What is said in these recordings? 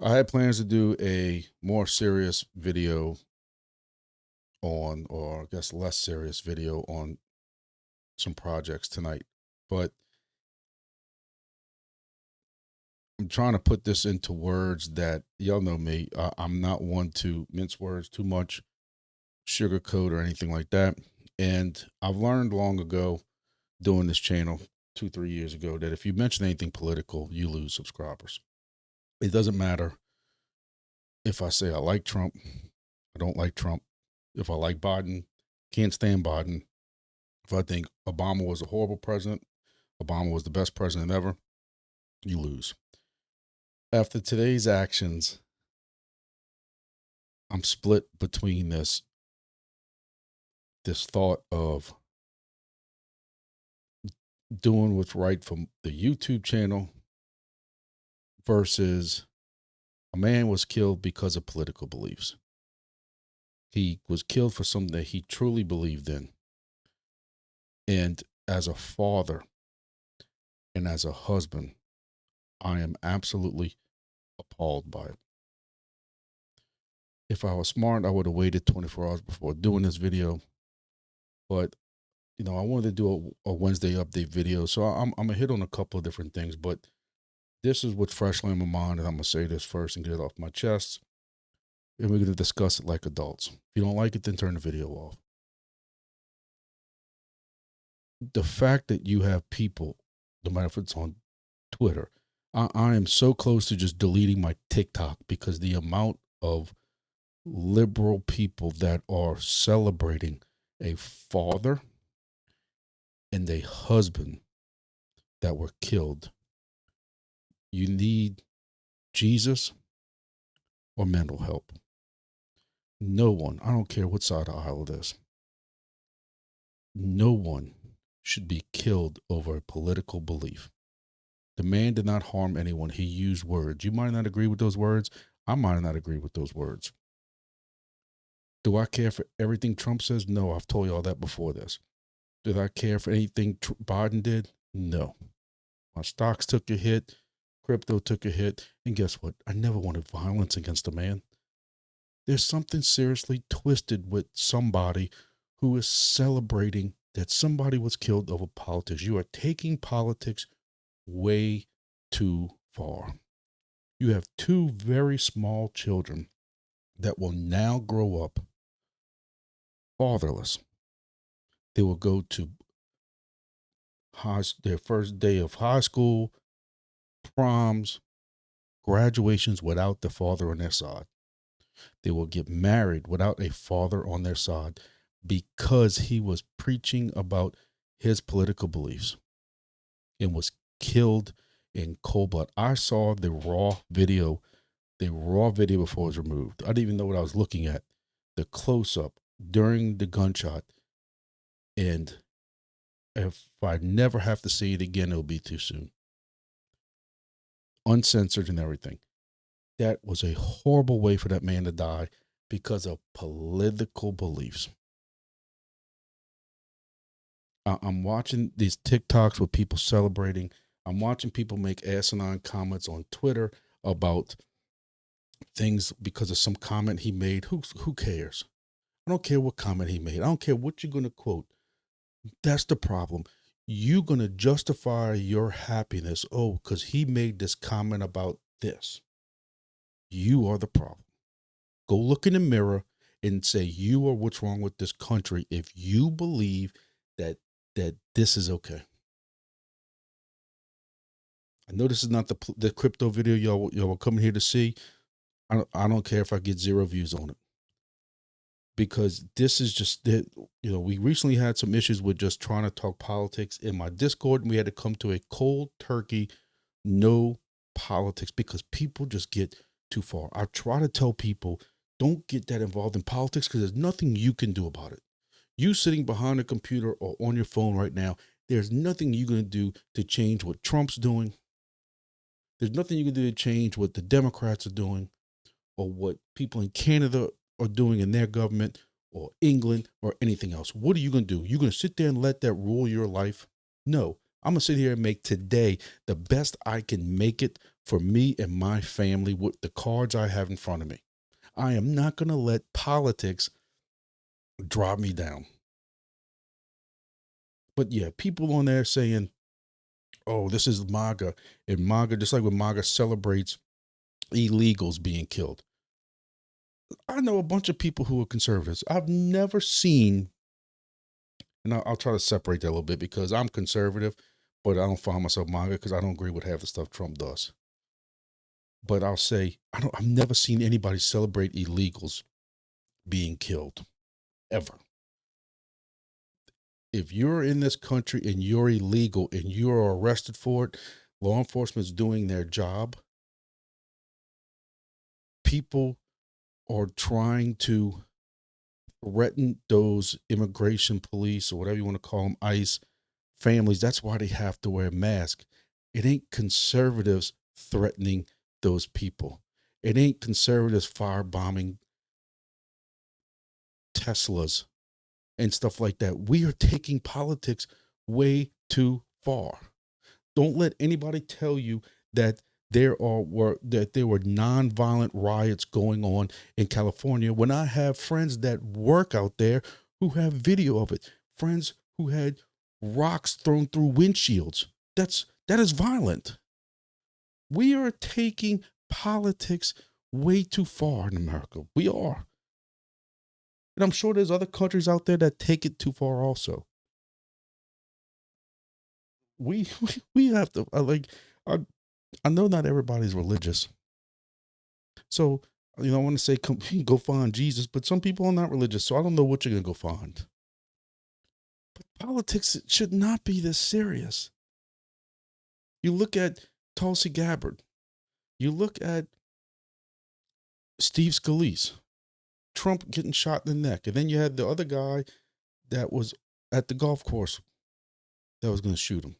I had plans to do a more serious video or I guess less serious video on some projects tonight, but I'm trying to put this into words that y'all know me. I'm not one to mince words too much, sugarcoat or anything like that. And I've learned long ago doing this channel 2, 3 years ago that if you mention anything political, you lose subscribers. It doesn't matter if I say I like Trump, I don't like Trump. If I like Biden, can't stand Biden. If I think Obama was a horrible president, Obama was the best president ever, you lose. After today's actions, I'm split between this thought of doing what's right for the YouTube channel versus a man was killed because of political beliefs. He was killed for something that he truly believed in. And as a father and as a husband, I am absolutely appalled by it. If I was smart, I would have waited 24 hours before doing this video. But, I wanted to do a Wednesday update video. So I'm going to hit on a couple of different things. But this is what's freshly in my mind. And I'm going to say this first and get it off my chest. And we're going to discuss it like adults. If you don't like it, then turn the video off. The fact that you have people, no matter if it's on Twitter, I am so close to just deleting my TikTok because the amount of liberal people that are celebrating a father and a husband that were killed. You need Jesus or mental help. No one, I don't care what side of the aisle it is, no one should be killed over a political belief. The man did not harm anyone. He used words. You might not agree with those words. I might not agree with those words. Do I care for everything Trump says? No, I've told you all that before this. Did I care for anything Biden did? No. My stocks took a hit. Crypto took a hit. And guess what? I never wanted violence against a man. There's something seriously twisted with somebody who is celebrating that somebody was killed over politics. You are taking politics way too far. You have two very small children that will now grow up fatherless. They will go to their first day of high school, proms, graduations without the father on their side. They will get married without a father on their side because he was preaching about his political beliefs and was killed in cold blood. I saw the raw video before it was removed. I didn't even know what I was looking at. The close up during the gunshot. And if I never have to see it again, it'll be too soon. Uncensored and everything. That was a horrible way for that man to die because of political beliefs. I'm watching these TikToks with people celebrating. I'm watching people make asinine comments on Twitter about things because of some comment he made. Who cares? I don't care what comment he made. I don't care what you're going to quote. That's the problem. You're going to justify your happiness. Oh, because he made this comment about this. You are the problem. Go look in the mirror and say you are what's wrong with this country if you believe that this is okay. I know this is not the crypto video y'all were coming here to see. I don't care if I get 0 views on it. Because this is just that, we recently had some issues with just trying to talk politics in my Discord, and we had to come to a cold turkey, no politics, because people just get too far. I try to tell people, don't get that involved in politics because there's nothing you can do about it. You sitting behind a computer or on your phone right now, there's nothing you're going to do to change what Trump's doing. There's nothing you can do to change what the Democrats are doing or what people in Canada are doing in their government or England or anything else. What are you going to do? You're going to sit there and let that rule your life? No, I'm going to sit here and make today the best I can make it for me and my family with the cards I have in front of me. I am not going to let politics drop me down. But yeah, people on there saying, oh, this is MAGA. And MAGA, just like when MAGA celebrates illegals being killed. I know a bunch of people who are conservatives. I've never seen, and I'll try to separate that a little bit because I'm conservative, but I don't find myself MAGA because I don't agree with half the stuff Trump does. But I'll say, I've never seen anybody celebrate illegals being killed, ever. If you're in this country and you're illegal and you're arrested for it, law enforcement's doing their job. People are trying to threaten those immigration police or whatever you want to call them, ICE families. That's why they have to wear a mask. It ain't conservatives threatening those people. It ain't conservatives firebombing Teslas and stuff like that. We are taking politics way too far. Don't let anybody tell you that there were nonviolent riots going on in California when I have friends that work out there who have video of it. Friends who had rocks thrown through windshields. That is violent. We are taking politics way too far in America. We are. And I'm sure there's other countries out there that take it too far also. We have to, I know not everybody's religious. So, I want to say, go find Jesus, but some people are not religious. So I don't know what you're going to go find. But politics should not be this serious. You look at Tulsi Gabbard. You look at Steve Scalise. Trump getting shot in the neck. And then you had the other guy that was at the golf course that was going to shoot him.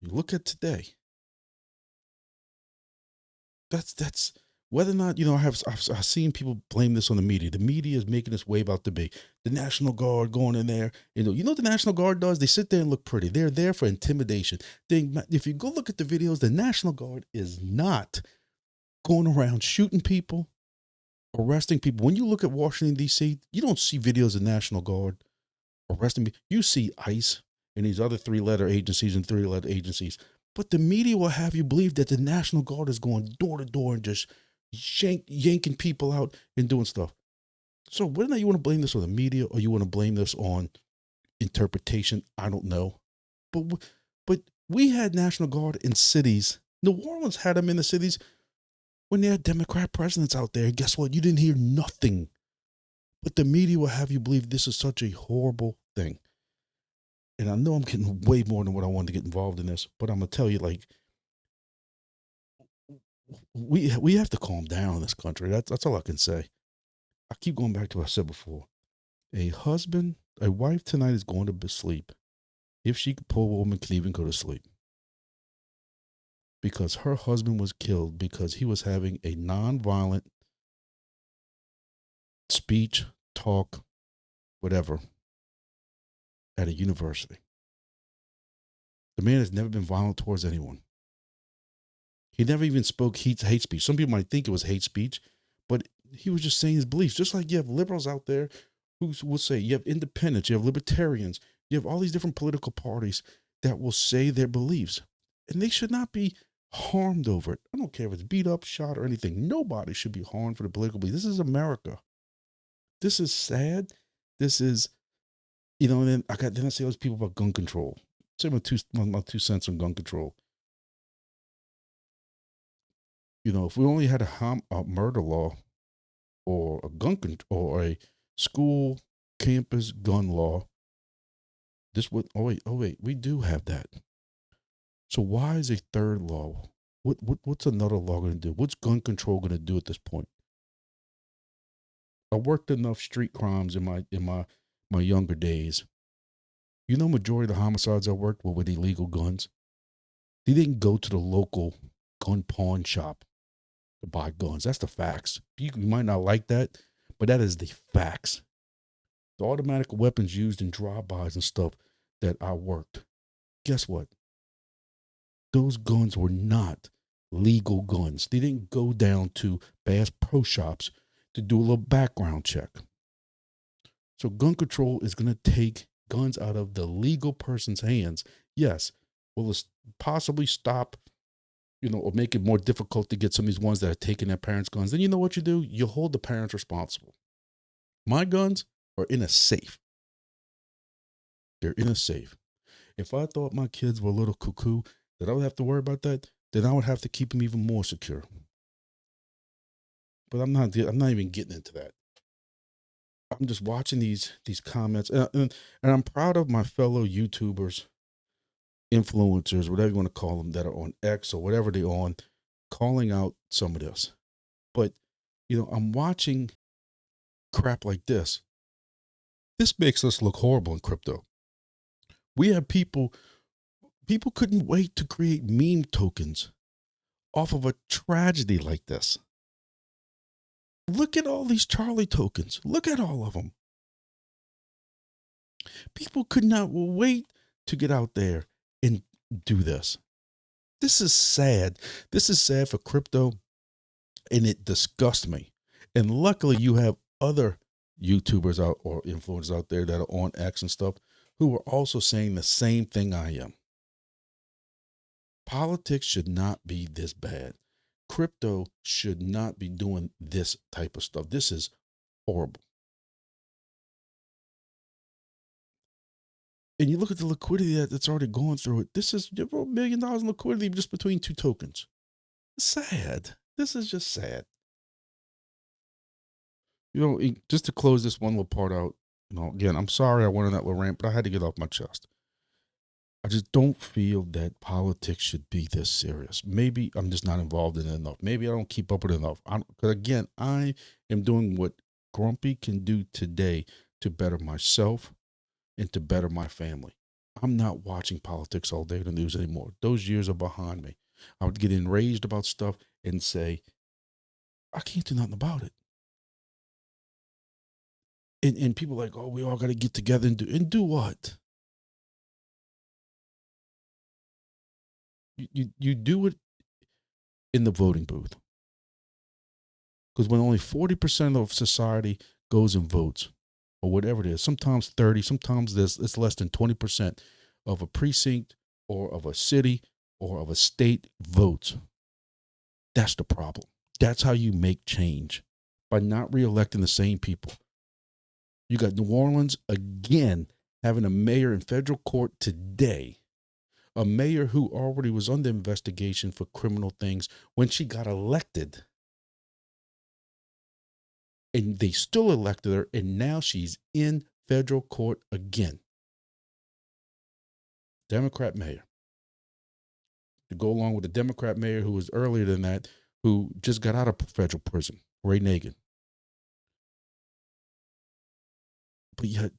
You look at today. That's whether or not, I've seen people blame this on the media. The media is making this wave out to be the National Guard going in there. You know what the National Guard does? They sit there and look pretty. They're there for intimidation. If you go look at the videos, the National Guard is not going around shooting people, arresting people. When you look at Washington, D.C., you don't see videos of National Guard arresting people. You see ICE and these other three-letter agencies. But the media will have you believe that the National Guard is going door to door and just yanking people out and doing stuff. So whether or not you want to blame this on the media or you want to blame this on interpretation, I don't know. But we had National Guard in cities. New Orleans had them in the cities when they had Democrat presidents out there. And guess what? You didn't hear nothing. But the media will have you believe this is such a horrible thing. And I know I'm getting way more than what I wanted to get involved in this, but I'm going to tell you, we have to calm down in this country. That's all I can say. I keep going back to what I said before. A wife tonight is going to sleep. If she could, poor woman can even go to sleep. Because her husband was killed because he was having a nonviolent speech, talk, whatever, at a university. The man has never been violent towards anyone. He never even spoke hate speech. Some people might think it was hate speech, but he was just saying his beliefs. Just like you have liberals out there who will say, you have independents, you have libertarians, you have all these different political parties that will say their beliefs. And they should not be harmed over it. I don't care if it's beat up, shot, or anything. Nobody should be harmed for the political beliefs. This is America. This is sad. This is, and then I see those people about gun control. Say my 2 cents on gun control. If we only had a murder law or a school campus gun law, this would, oh wait, we do have that. So why is a third law? What's another law going to do? What's gun control going to do at this point? I worked enough street crimes in my younger days. Majority of the homicides I worked were with illegal guns. They didn't go to the local gun pawn shop to buy guns. That's the facts. You might not like that, but that is the facts. The automatic weapons used in drive-bys and stuff that I worked, guess what? Those guns were not legal guns. They didn't go down to Bass Pro Shops to do a little background check. So gun control is going to take guns out of the legal person's hands. Yes. Will it possibly stop, or make it more difficult to get some of these ones that are taking their parents' guns? Then you know what you do? You hold the parents responsible. My guns are in a safe. They're in a safe. If I thought my kids were a little cuckoo, that I would have to worry about that, then I would have to keep them even more secure. But I'm not even getting into that. I'm just watching these comments, and I'm proud of my fellow YouTubers, influencers, whatever you want to call them, that are on X or whatever they're on, calling out some of this. But, I'm watching crap like this. This makes us look horrible in crypto. We have people couldn't wait to create meme tokens off of a tragedy like this. Look at all these Charlie tokens. Look at all of them. People could not wait to get out there and do this. This is sad. This is sad for crypto, and it disgusts me. And luckily, you have other YouTubers out or influencers out there that are on X and stuff who are also saying the same thing I am. Politics should not be this bad. Crypto should not be doing this type of stuff. This is horrible. And you look at the liquidity that's already going through it. This is $1 million in liquidity just between two tokens. Sad. This is just sad. Just to close this one little part out, again, I'm sorry I went on that little rant, but I had to get off my chest. I just don't feel that politics should be this serious. Maybe I'm just not involved in it enough. Maybe I don't keep up with it enough. Because again, I am doing what Grumpy can do today to better myself and to better my family. I'm not watching politics all day on the news anymore. Those years are behind me. I would get enraged about stuff and say, I can't do nothing about it. And people are like, oh, we all got to get together and do what? You do it in the voting booth. Because when only 40% of society goes and votes, or whatever it is, sometimes 30, sometimes it's less than 20% of a precinct or of a city or of a state votes. That's the problem. That's how you make change, by not reelecting the same people. You got New Orleans again having a mayor in federal court today, a mayor who already was under investigation for criminal things when she got elected. And they still elected her, and now she's in federal court again. Democrat mayor. To go along with the Democrat mayor who was earlier than that, who just got out of federal prison, Ray Nagin. But yet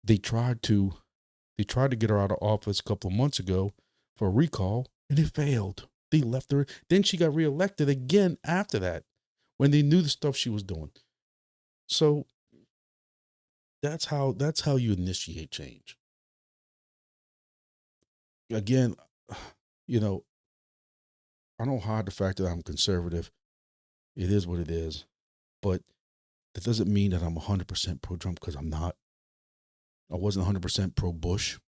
they tried to get her out of office a couple of months ago for a recall, and it failed. They left her. Then she got reelected again after that, when they knew the stuff she was doing. So that's how you initiate change. Again, I don't hide the fact that I'm conservative. It is what it is. But that doesn't mean that I'm 100% pro-Trump, because I'm not. I wasn't 100% pro-Bush.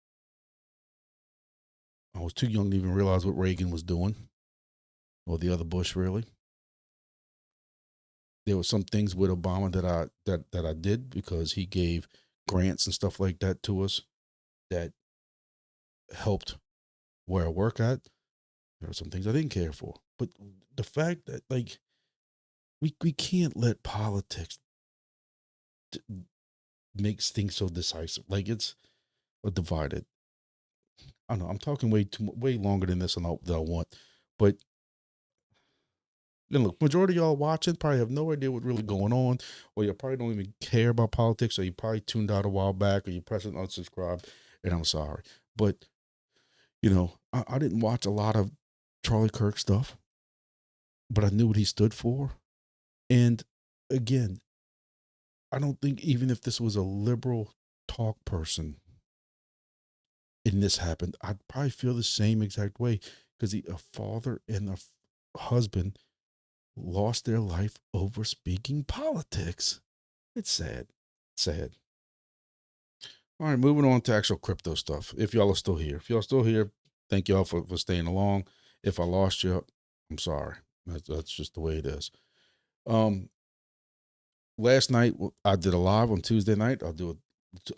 I was too young to even realize what Reagan was doing, or the other Bush, really. There were some things with Obama that I did, because he gave grants and stuff like that to us that helped where I work at. There are some things I didn't care for. But the fact that, like, we can't let politics makes things so decisive. Like, it's divided. I don't know. I'm talking way longer than this than I want. But then look, majority of y'all watching probably have no idea what's really going on, or you probably don't even care about politics, or you probably tuned out a while back, or you pressing unsubscribe, and I'm sorry. But, I didn't watch a lot of Charlie Kirk stuff, but I knew what he stood for. And again, I don't think, even if this was a liberal talk person and this happened, I'd probably feel the same exact way, because a father and husband lost their life over speaking politics. It's sad. Sad. All right, moving on to actual crypto stuff. If y'all are still here. If y'all still here, thank y'all for staying along. If I lost you, I'm sorry. That's just the way it is. Last night I did a live on Tuesday night. I do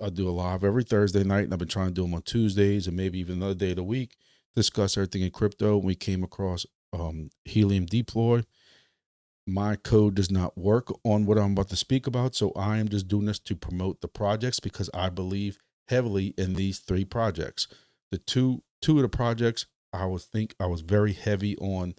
a live every Thursday night, and I've been trying to do them on Tuesdays and maybe even another day of the week. Discuss everything in crypto. We came across Helium Deploy. My code does not work on what I'm about to speak about, so I am just doing this to promote the projects because I believe heavily in these 3 projects. The two of the projects I was very heavy on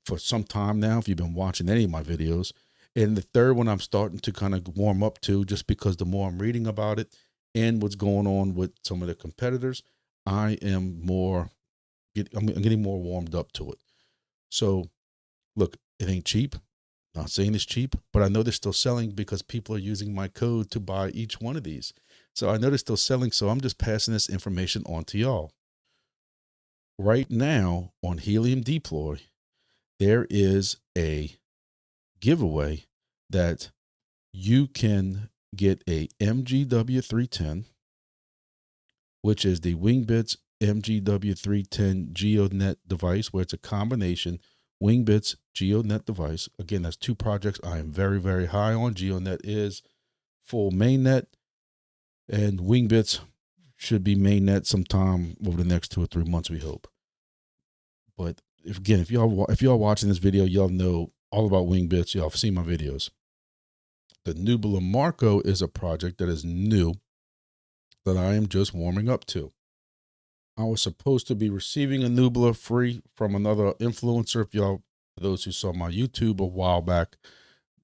for some time now, if you've been watching any of my videos. And the third one I'm starting to kind of warm up to, just because the more I'm reading about it and what's going on with some of the competitors, I'm getting more warmed up to it. So look, it ain't cheap. Not saying it's cheap, but I know they're still selling because people are using my code to buy each one of these. So I know they're still selling. So I'm just passing this information on to y'all. Right now on Helium Deploy, there is a giveaway that you can get a MGW310, which is the Wingbits MGW310 GeoNet device, where it's a combination Wingbits GeoNet device. Again, that's 2 projects I am very, very high on. GeoNet is full mainnet, and Wingbits should be mainnet sometime over the next 2 or 3 months, we hope. But if y'all watching this video, y'all know all about Wingbits. Y'all have seen my videos. The Nubila Marco is a project that is new that I am just warming up to. I was supposed to be receiving a Nubila free from another influencer. If y'all, for those who saw my YouTube a while back,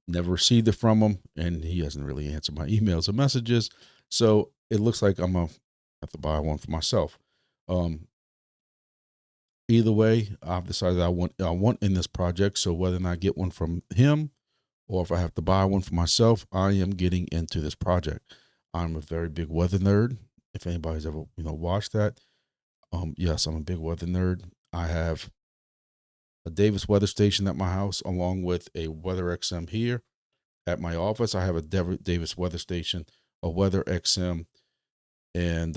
never received it from him, and he hasn't really answered my emails or messages. So it looks like I'm gonna have to buy one for myself. Either way, I've decided I want in this project. So whether or not I get one from him, or if I have to buy one for myself, I am getting into this project. I'm a very big weather nerd. If anybody's ever watched that, yes, I'm a big weather nerd. I have a Davis weather station at my house, along with a Weather XM here at my office. I have a Davis weather station, a Weather XM, and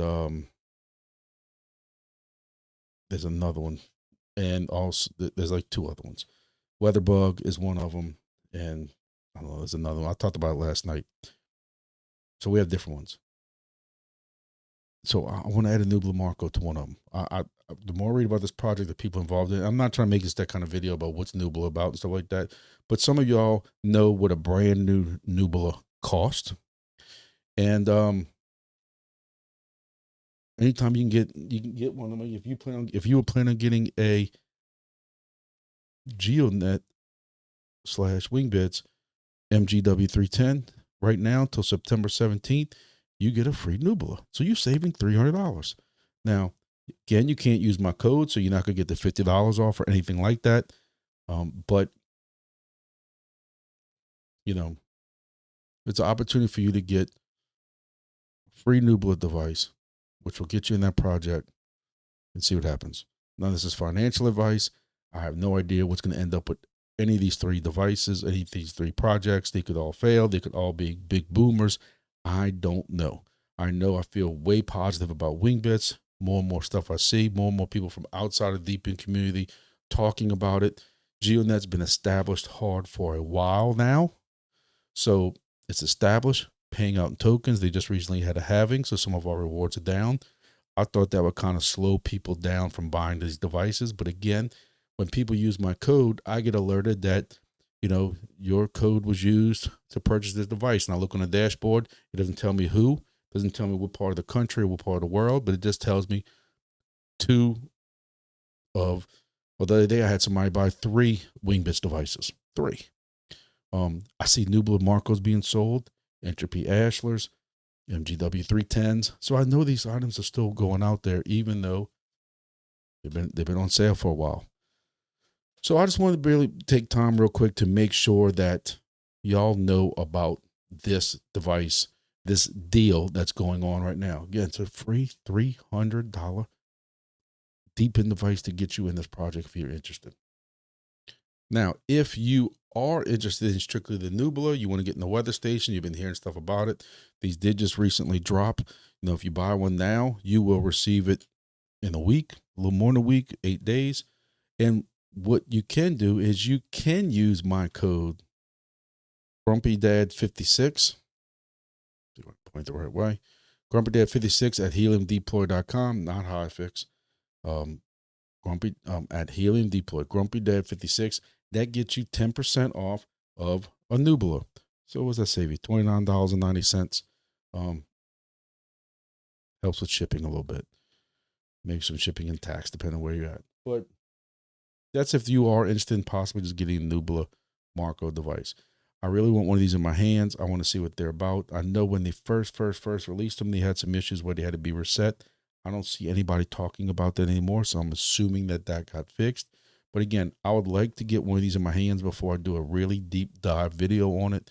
there's another one, and also there's like 2 other ones. WeatherBug is one of them, and I don't know, there's another one. I talked about it last night. So we have different ones. So I want to add a Nubila Marco to one of them. The more I read about this project, the people involved in it, I'm not trying to make this that kind of video about what's Nubila about and stuff like that. But some of y'all know what a brand new Nubila cost. And anytime you can get one of them. If you were planning on getting a GeoNet / Wingbits MGW310 right now till September 17th, you get a free Nubila. So you're saving $300. Now, again, you can't use my code, so you're not going to get the $50 off or anything like that. But, it's an opportunity for you to get a free Nubila device, which will get you in that project and see what happens. None of this is financial advice. I have no idea what's going to end up with any of these 3 devices, any of these 3 projects. They could all fail. They could all be big boomers. I don't know. I know I feel way positive about Wingbits. More and more stuff I see, more and more people from outside of the Deep In community talking about it. GeoNet's been established hard for a while now. So it's established, paying out in tokens. They just recently had a halving, so some of our rewards are down. I thought that would kind of slow people down from buying these devices. But again, when people use my code, I get alerted that, your code was used to purchase this device. And I look on the dashboard. It doesn't tell me who, it doesn't tell me what part of the country or what part of the world, but it just tells me the other day I had somebody buy 3 Wingbits devices. 3. I see Nubila Marcos being sold, Entropy Ashlers, MGW310s. So I know these items are still going out there, even though they've been on sale for a while. So I just wanted to really take time real quick to make sure that y'all know about this device, this deal that's going on right now. Again, it's a free $300 Deep In device to get you in this project if you're interested. Now, if you are interested in strictly the Nubila, you want to get in the weather station, you've been hearing stuff about it. These did just recently drop. If you buy one now, you will receive it in a week, a little more than a week, 8 days. And what you can do is you can use my code GrumpyDad56. Point the right way. GrumpyDad56 at heliumdeploy.com, not HiFix. At Helium Deploy, GrumpyDad56. That gets you 10% off of a Nubila. So what does that save you? $29.90. Helps with shipping a little bit. Maybe some shipping and tax, depending on where you're at. But that's if you are interested in possibly just getting a Nubila Marco device. I really want one of these in my hands. I want to see what they're about. I know when they first released them, they had some issues where they had to be reset. I don't see anybody talking about that anymore, so I'm assuming that got fixed. But again, I would like to get one of these in my hands before I do a really deep dive video on it.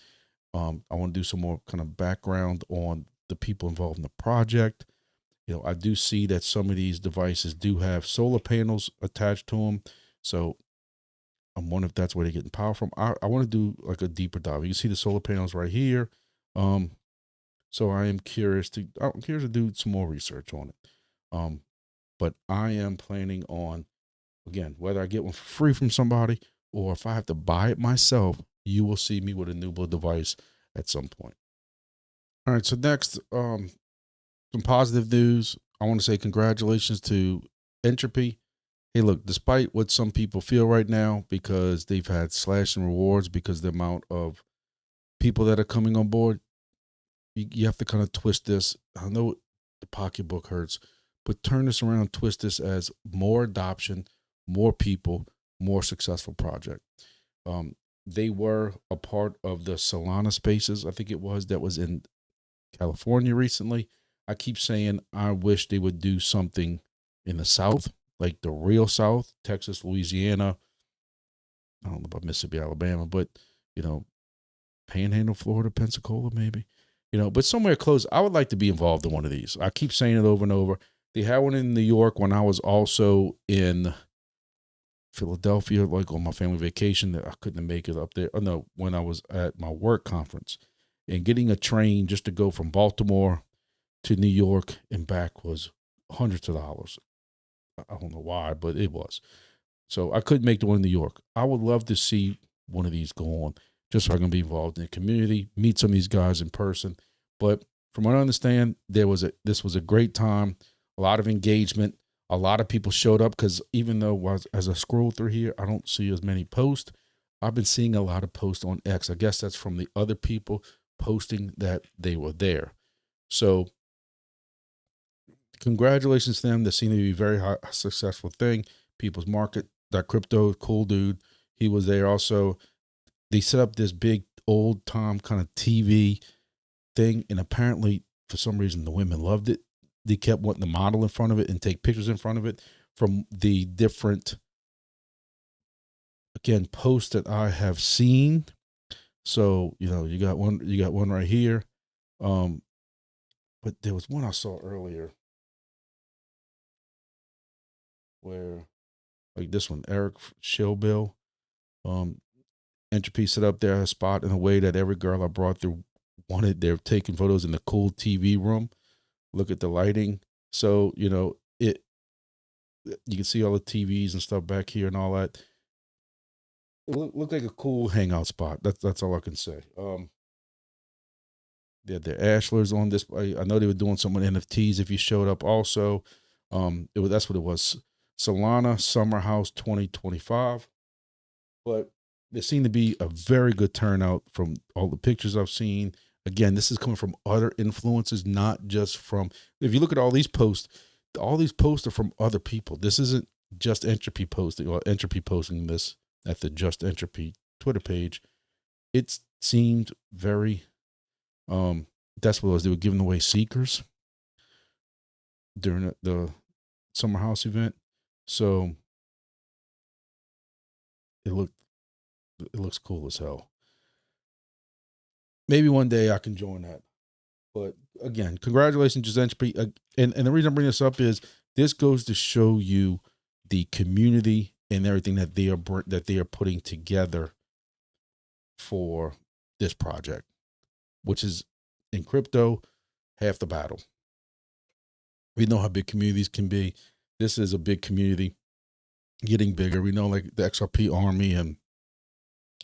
I want to do some more kind of background on the people involved in the project. I do see that some of these devices do have solar panels attached to them. So I'm wondering if that's where they're getting power from. I want to do like a deeper dive. You can see the solar panels right here. So I'm curious to do some more research on it. But I am planning on, again, whether I get one for free from somebody or if I have to buy it myself, you will see me with a Nubila device at some point. All right. So next, some positive news. I want to say congratulations to Entropy. Hey, look, despite what some people feel right now, because they've had slashing rewards because of the amount of people that are coming on board, you have to kind of twist this. I know the pocketbook hurts, but turn this around, twist this as more adoption, more people, more successful project. They were a part of the Solana Spaces, I think it was, that was in California recently. I keep saying I wish they would do something in the South, like the real South, Texas, Louisiana. I don't know about Mississippi, Alabama, but, Panhandle, Florida, Pensacola, maybe, but somewhere close. I would like to be involved in one of these. I keep saying it over and over. They had one in New York when I was also in Philadelphia, like on my family vacation. That I couldn't make it up there. Oh, no, when I was at my work conference, and getting a train just to go from Baltimore to New York and back was hundreds of dollars. I don't know why, but it was. So I couldn't make the one in New York. I would love to see one of these go on, just so I can be involved in the community, meet some of these guys in person. But from what I understand, this was a great time, a lot of engagement. A lot of people showed up because even though as I scroll through here, I don't see as many posts. I've been seeing a lot of posts on X. I guess that's from the other people posting that they were there. So congratulations to them. That seemed to be a very successful thing. People's Market, that crypto, cool dude. He was there also. They set up this big old time kind of TV thing. And apparently for some reason, the women loved it. They kept wanting to model in front of it and take pictures in front of it from the different, again, posts that I have seen. So, you got one right here. But there was one I saw earlier where, like this one, Eric Shilbill, Entropy set up their spot in a way that every girl I brought through wanted. They're taking photos in the cool TV room. Look at the lighting. So, you can see all the TVs and stuff back here and all that. It looked like a cool hangout spot. That's all I can say. They had their Ashlers on display. I know they were doing some with NFTs if you showed up also. That's what it was. Solana Summer House 2025. But there seemed to be a very good turnout from all the pictures I've seen. Again, this is coming from other influencers, not just from, if you look at all these posts are from other people. This isn't just Entropy posting or Entropy posting this at the Just Entropy Twitter page. It seemed very, that's what it was. They were giving away Seekers during the Summer House event. So it looks cool as hell. Maybe one day I can join that. But again, congratulations, Just Entropy. And the reason I bring this up is this goes to show you the community and everything that they are putting together for this project, which is in crypto half the battle. We know how big communities can be. This is a big community getting bigger. We know like the XRP Army and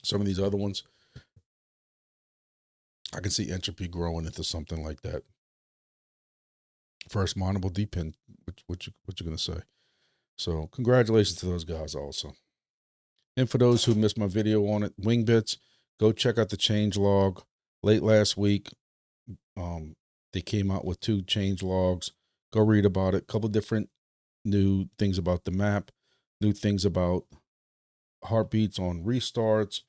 some of these other ones. I can see Entropy growing into something like that. First mineable depend. What you gonna say? So congratulations to those guys also. And for those who missed my video on it, Wingbits, go check out the change log. Late last week, they came out with 2 change logs. Go read about it. A couple different new things about the map, new things about heartbeats on restarts.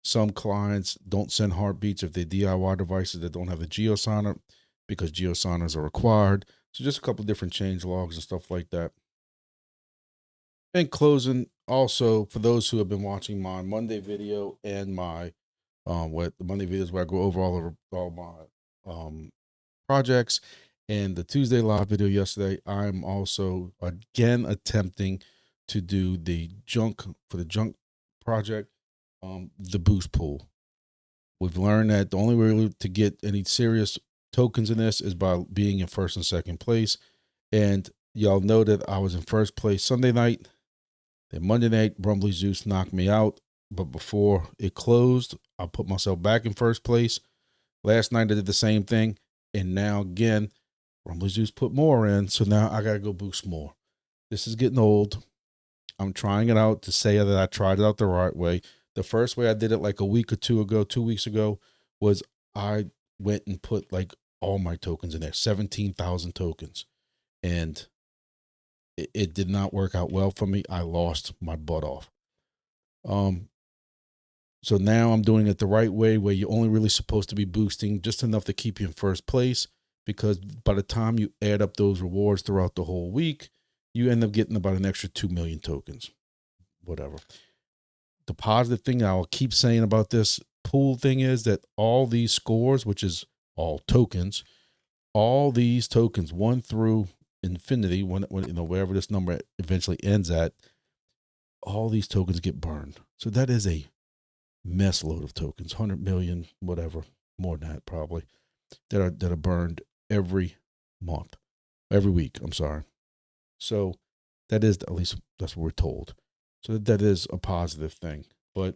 Some clients don't send heartbeats if they're DIY devices that don't have the geosigner, because geosigners are required. So just a couple different change logs and stuff like that. And closing, also for those who have been watching my Monday video and my what the Monday videos where I go over all my projects, and the Tuesday live video yesterday, I'm also again attempting to do the junk project, the boost pool. We've learned that the only way to get any serious tokens in this is by being in first and second place. And y'all know that I was in first place Sunday night. Then Monday night, Rumbly Zeus knocked me out. But before it closed, I put myself back in first place. Last night, I did the same thing. And now, again, Rumbly Zeus put more in. So now I got to go boost more. This is getting old. I'm trying it out to say that I tried it out the right way. The first way I did it like a week or 2 weeks ago, was I went and put like all my tokens in there, 17,000 tokens. And it did not work out well for me. I lost my butt off. So now I'm doing it the right way, where you're only really supposed to be boosting just enough to keep you in first place, because by the time you add up those rewards throughout the whole week, you end up getting about an extra 2 million tokens, whatever. The positive thing I'll keep saying about this pool thing is that all these scores, which is all tokens, all these tokens 1 through infinity, when wherever this number eventually ends at, all these tokens get burned. So that is a mess load of tokens, 100 million, whatever, more than that probably, that are burned every week. I'm sorry. So that is, at least that's what we're told. So that is a positive thing. But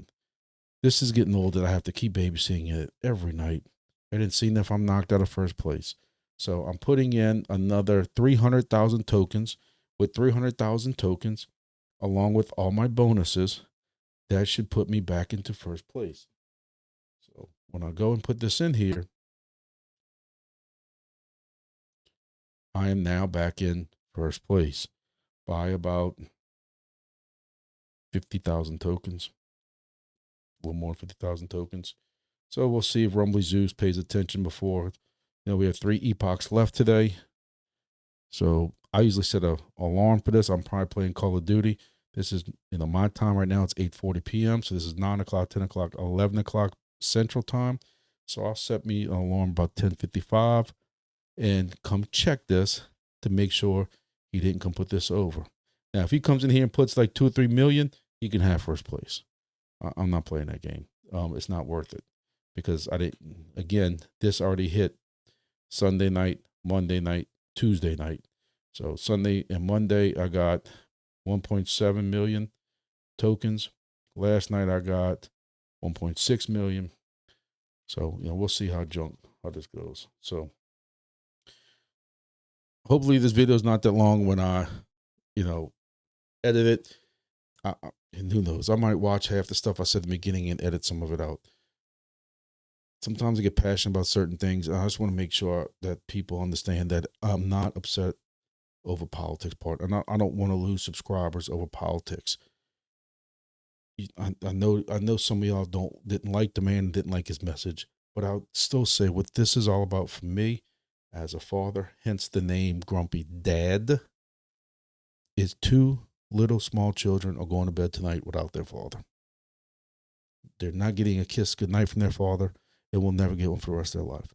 this is getting old that I have to keep babysitting it every night. I didn't see if I'm knocked out of first place. So I'm putting in another 300,000 tokens. With 300,000 tokens, along with all my bonuses, that should put me back into first place. So when I go and put this in here, I am now back in first place by about 50,000 tokens, a little more than 50,000 tokens. So we'll see if Rumbly Zeus pays attention before, we have 3 epochs left today. So I usually set an alarm for this. I'm probably playing Call of Duty. This is, my time right now, it's 8:40 p.m. So this is 9 o'clock, 10 o'clock, 11 o'clock Central Time. So I'll set me an alarm about 10:55 and come check this to make sure he didn't come put this over. Now, if he comes in here and puts like 2 or 3 million, he can have first place. I'm not playing that game. It's not worth it, because again, this already hit Sunday night, Monday night, Tuesday night. So Sunday and Monday, I got 1.7 million tokens. Last night, I got 1.6 million. So, we'll see how this goes. So hopefully this video is not that long when I, edit it. And who knows, I might watch half the stuff I said at the beginning and edit some of it out. Sometimes I get passionate about certain things. I just want to make sure that people understand that I'm not upset over politics part. I don't want to lose subscribers over politics. I know some of y'all didn't like the man, didn't like his message, but I'll still say what this is all about for me as a father, hence the name Grumpy Dad, is 2 little small children are going to bed tonight without their father. They're not getting a kiss goodnight from their father, and will never get one for the rest of their life.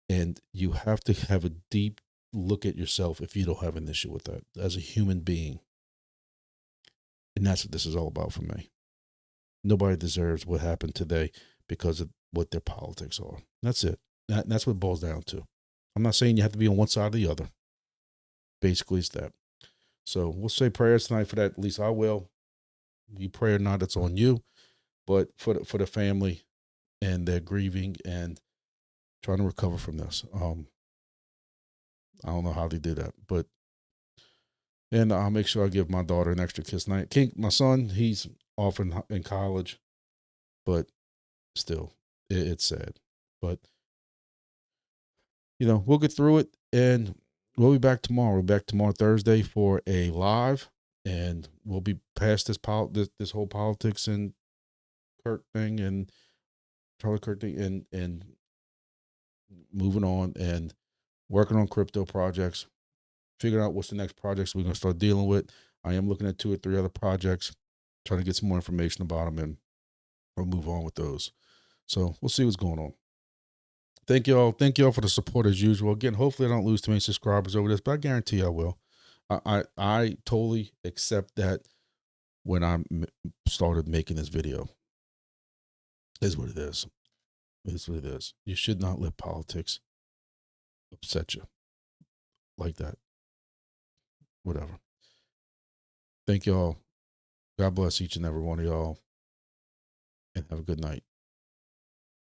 And you have to have a deep look at yourself if you don't have an issue with that as a human being. And that's what this is all about for me. Nobody deserves what happened today because of what their politics are. That's it. That's what it boils down to. I'm not saying you have to be on one side or the other. Basically, it's that. So we'll say prayers tonight for that. At least I will. You pray or not, it's on you. But for the family and their grieving and trying to recover from this. I don't know how they do that, but and I'll make sure I give my daughter an extra kiss tonight. My son, he's off in college, but still, it's sad. But we'll get through it, and we'll be back tomorrow. We're back tomorrow, Thursday, for a live, and we'll be past this whole politics and Kirk thing and Charlie Kirk thing, and moving on and working on crypto projects, figuring out what's the next projects we're going to start dealing with. I am looking at 2 or 3 other projects, trying to get some more information about them, and we'll move on with those. So we'll see what's going on. Thank you all. Thank you all for the support as usual. Again, hopefully I don't lose too many subscribers over this, but I guarantee I will. I totally accept that when I started making this video. Is what it is. It's what it is. You should not let politics upset you like that. Whatever. Thank you all. God bless each and every one of y'all, and have a good night.